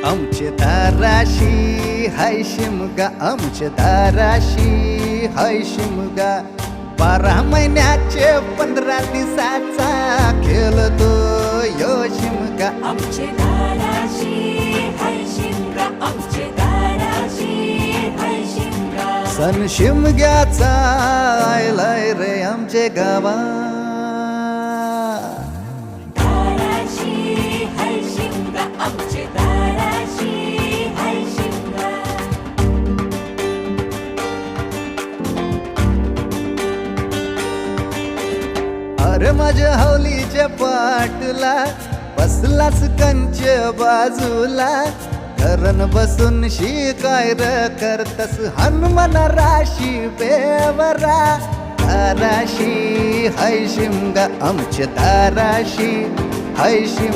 आमचे दाराशी हाय शिमगा, आमचे दाराशी हाय शिमगा. 12 महिन्याचे 15 दिवसाचा खेळतो यो शिमगा. आमचे दाराशी हाय शिमगा, आमचे दाराशी हाय शिमगा. सण शिमग्याचा आयलाय रे आमचे गावा. दाराशी हाय शिमगा, आमचे दाराशी हाय शिमगा. अरे माझ्या हौलीच्या पाटला बसलास कंच बाजूला. धरण बसून शिकाय र करतस हनुमान राशी बेवरा. दाराशी हाय शिमगा, आमच्या दाराशी हाय शिमगा.